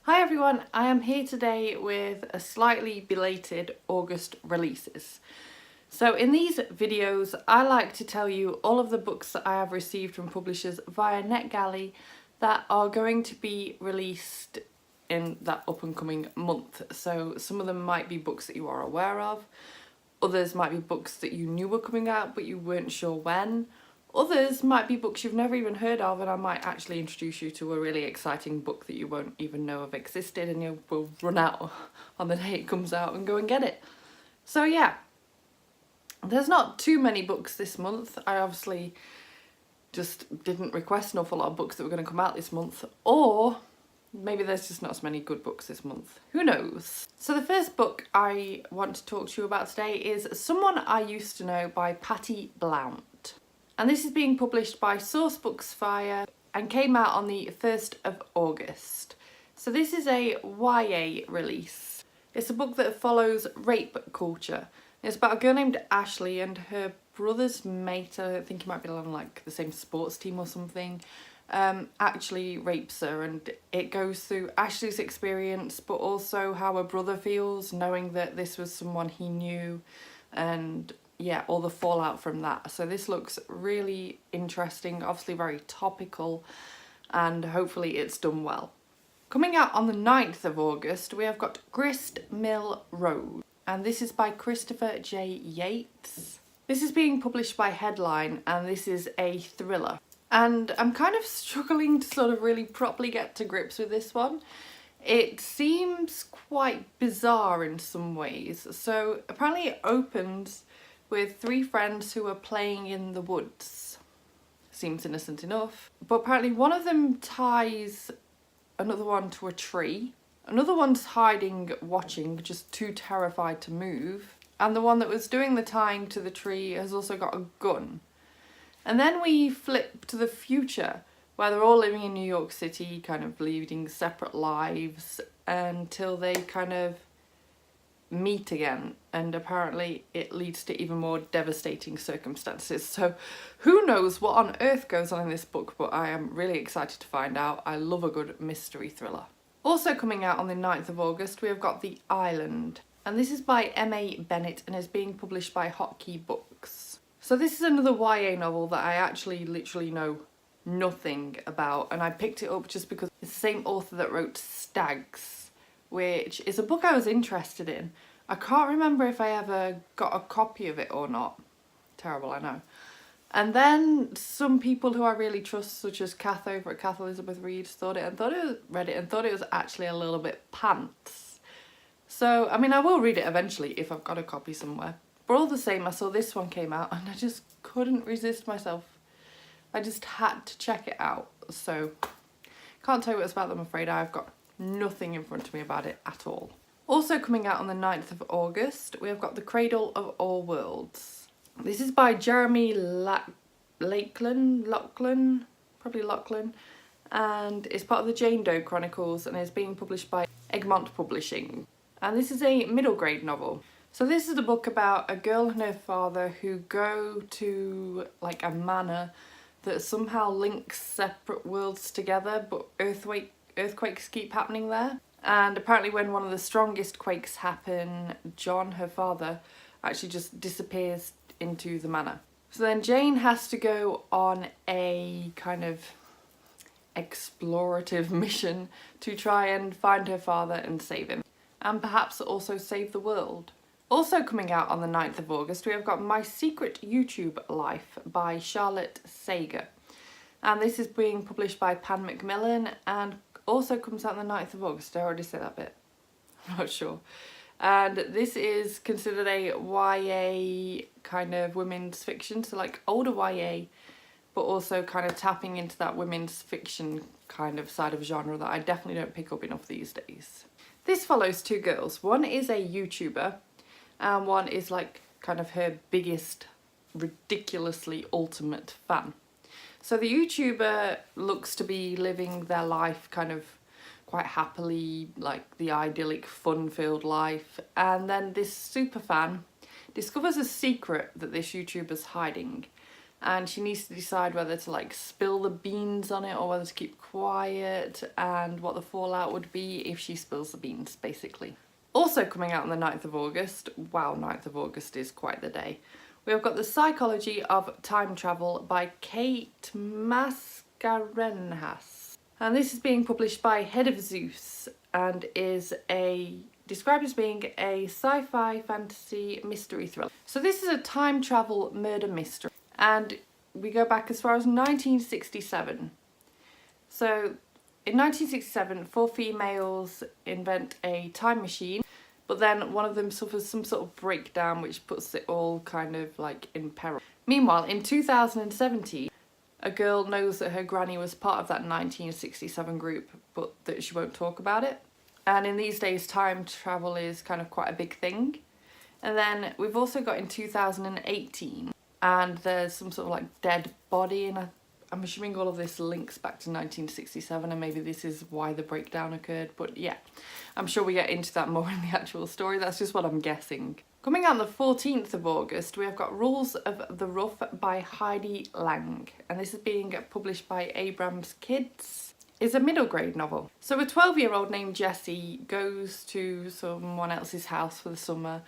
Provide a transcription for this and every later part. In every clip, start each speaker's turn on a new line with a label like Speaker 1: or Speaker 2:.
Speaker 1: Hi everyone, I am here today with a slightly belated August releases. So in these videos I like to tell you all of the books that I have received from publishers via NetGalley that are going to be released in that up and coming month. So some of them might be books that you are aware of, others might be books that you knew were coming out but you weren't sure when. Others might be books you've never even heard of, and I might actually introduce you to a really exciting book that you won't even know have existed, and you will run out on the day it comes out and go and get it. So yeah, there's not too many books this month. I obviously just didn't request an awful lot of books that were going to come out this month, or maybe there's just not as many good books this month. Who knows? So the first book I want to talk to you about today is Someone I Used to Know by Patty Blount. And this is being published by Sourcebooks Fire and came out on the 1st of August. So this is a YA release. It's a book that follows rape culture. It's about a girl named Ashley and her brother's mate, I think he might be on like the same sports team or something, actually rapes her, and it goes through Ashley's experience but also how her brother feels knowing that this was someone he knew, and yeah, all the fallout from that. So this looks really interesting, obviously very topical, and hopefully it's done well. Coming out on the 9th of August, we have got Grist Mill Road, and this is by Christopher J. Yates. This is being published by Headline, and this is a thriller. And I'm kind of struggling to sort of really properly get to grips with this one. It seems quite bizarre in some ways. So apparently it opens with 3 friends who are playing in the woods. Seems innocent enough. But apparently one of them ties another one to a tree. Another one's hiding, watching, just too terrified to move. And the one that was doing the tying to the tree has also got a gun. And then we flip to the future, where they're all living in New York City, kind of leading separate lives until they kind of meet again, and apparently it leads to even more devastating circumstances. So who knows what on earth goes on in this book, but I am really excited to find out. I love a good mystery thriller. Also coming out on the 9th of August, we have got The Island, and this is by M A Bennett and is being published by Hotkey Books. So this is another YA novel that I actually literally know nothing about, and I picked it up just because it's the same author that wrote Stags, which is a book I was interested in. I can't remember if I ever got a copy of it or not. Terrible, I know. And then some people who I really trust, such as Kath over at Kath Elizabeth Reid, read it and thought it was actually a little bit pants. So, I mean, I will read it eventually if I've got a copy somewhere. But all the same, I saw this one came out and I just couldn't resist myself. I just had to check it out. So, can't tell you what it's about, I'm afraid. I've got nothing in front of me about it at all. Also coming out on the 9th of August, we have got The Cradle of All Worlds. This is by Jeremy Lachlan, and it's part of the Jane Doe Chronicles and is being published by Egmont Publishing. And this is a middle grade novel. So this is a book about a girl and her father who go to like a manor that somehow links separate worlds together, but earthquakes keep happening there. And apparently when one of the strongest quakes happen, John, her father, actually just disappears into the manor. So then Jane has to go on a kind of explorative mission to try and find her father and save him. And perhaps also save the world. Also coming out on the 9th of August, we have got My Secret YouTube Life by Charlotte Seager. And this is being published by Pan Macmillan and also comes out on the 9th of August. Did I already say that bit? I'm not sure. And this is considered a YA kind of women's fiction, so like older YA, but also kind of tapping into that women's fiction kind of side of genre that I definitely don't pick up enough these days. This follows 2 girls. One is a YouTuber and one is like kind of her biggest, ridiculously ultimate fan. So the YouTuber looks to be living their life kind of quite happily, like the idyllic, fun-filled life. And then this super fan discovers a secret that this YouTuber's hiding. and she needs to decide whether to like spill the beans on it or whether to keep quiet, and what the fallout would be if she spills the beans, basically. Also coming out on the 9th of August, wow, 9th of August is quite the day, we have got The Psychology of Time Travel by Kate Mascarenhas. And this is being published by Head of Zeus and is described as being a sci-fi fantasy mystery thriller. So this is a time travel murder mystery, and we go back as far as 1967. So in 1967, 4 females invent a time machine, but then one of them suffers some sort of breakdown which puts it all kind of like in peril. Meanwhile, in 2017, a girl knows that her granny was part of that 1967 group, but that she won't talk about it. And in these days, time travel is kind of quite a big thing. And then we've also got in 2018, and there's some sort of like dead body, and I'm assuming all of this links back to 1967, and maybe this is why the breakdown occurred. But yeah, I'm sure we get into that more in the actual story. That's just what I'm guessing. Coming out on the 14th of August, we have got Rules of the Ruff by Heidi Lang, and this is being published by Abrams Kids. It's a middle grade novel. So a 12-year-old named Jessie goes to someone else's house for the summer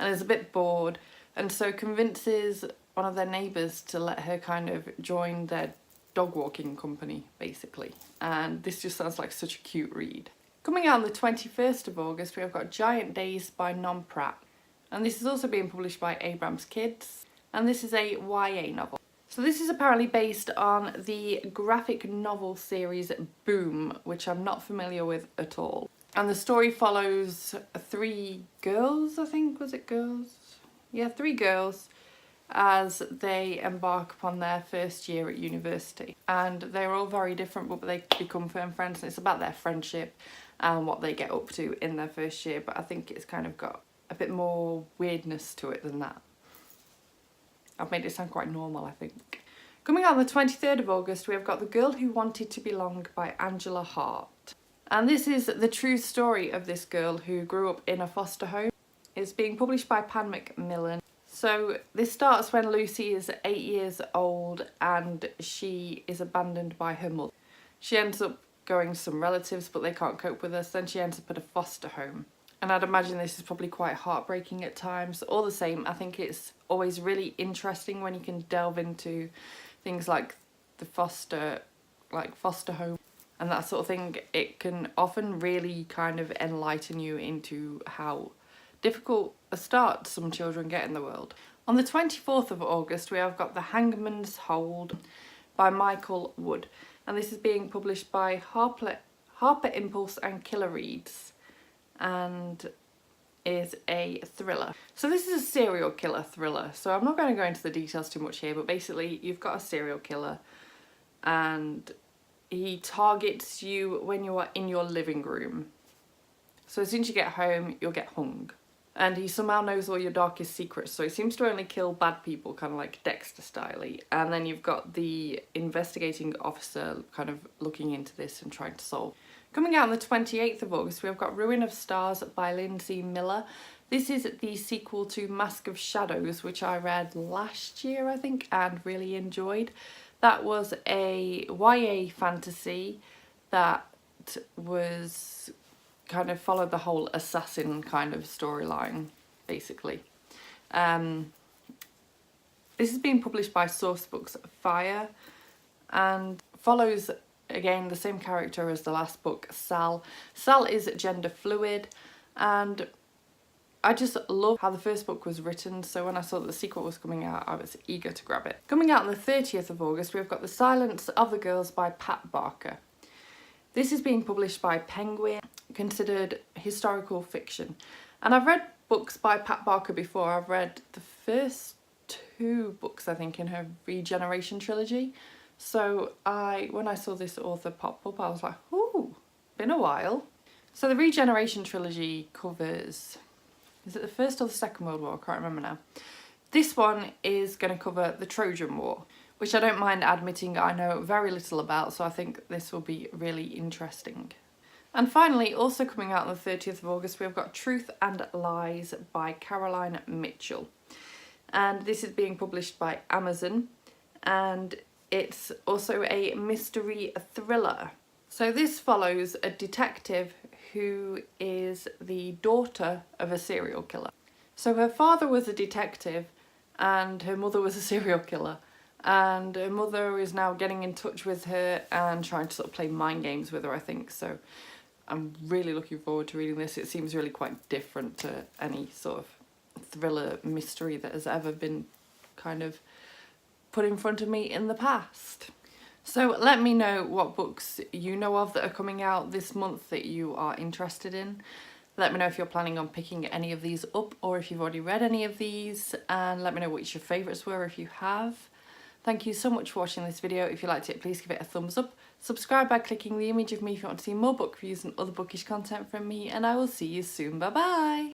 Speaker 1: and is a bit bored, and so convinces one of their neighbours to let her kind of join their dog walking company, basically. And this just sounds like such a cute read. Coming out on the 21st of August, we have got Giant Days by Pratt. And this is also being published by Abrams Kids. And this is a YA novel. So this is apparently based on the graphic novel series Boom, which I'm not familiar with at all. And the story follows 3 girls, I think, was it girls? Yeah, 3 girls, as they embark upon their first year at university. And they're all very different, but they become firm friends, and it's about their friendship and what they get up to in their first year. But I think it's kind of got a bit more weirdness to it than that. I've made it sound quite normal, I think. Coming out on the 23rd of August, we have got The Girl Who Wanted to Belong by Angela Hart. And this is the true story of this girl who grew up in a foster home. It's being published by Pan Macmillan. So this starts when Lucy is 8 years old and she is abandoned by her mother. She ends up going to some relatives, but they can't cope with her, so then she ends up at a foster home. And I'd imagine this is probably quite heartbreaking at times. All the same, I think it's always really interesting when you can delve into things like the foster home and that sort of thing. It can often really kind of enlighten you into how difficult a start some children get in the world. On the 24th of August, we have got The Hangman's Hold by Michael Wood. And this is being published by Harper Impulse and Killer Reads, and is a thriller. So this is a serial killer thriller. So I'm not going to go into the details too much here, but basically you've got a serial killer and he targets you when you are in your living room. So as soon as you get home, you'll get hung. And he somehow knows all your darkest secrets, so he seems to only kill bad people, kind of like Dexter style-y. And then you've got the investigating officer kind of looking into this and trying to solve. Coming out on the 28th of August, we've got Ruin of Stars by Linsey Miller. This is the sequel to Mask of Shadows, which I read last year, I think, and really enjoyed. That was a YA fantasy that was kind of followed the whole assassin kind of storyline, basically. This is being published by Sourcebooks Fire and follows, again, the same character as the last book, Sal. Sal is gender fluid, and I just love how the first book was written, so when I saw that the sequel was coming out, I was eager to grab it. Coming out on the 30th of August, we've got The Silence of the Girls by Pat Barker. This is being published by Penguin, considered historical fiction. And I've read books by Pat Barker before. I've read the first 2 books, I think, in her Regeneration trilogy. So when I saw this author pop up, I was like, ooh, been a while. So the Regeneration trilogy covers, is it the First or the Second World War? I can't remember now. This one is going to cover the Trojan War, which I don't mind admitting I know very little about, so I think this will be really interesting. And finally, also coming out on the 30th of August, we've got Truth and Lies by Caroline Mitchell. And this is being published by Amazon. and it's also a mystery thriller. So this follows a detective who is the daughter of a serial killer. So her father was a detective and her mother was a serial killer, and her mother is now getting in touch with her and trying to sort of play mind games with her, I think. So I'm really looking forward to reading this. It seems really quite different to any sort of thriller mystery that has ever been kind of put in front of me in the past. So let me know what books you know of that are coming out this month that you are interested in. Let me know if you're planning on picking any of these up or if you've already read any of these, and let me know which your favourites were if you have. Thank you so much for watching this video. If you liked it, please give it a thumbs up. Subscribe by clicking the image of me if you want to see more book reviews and other bookish content from me, and I will see you soon. Bye bye!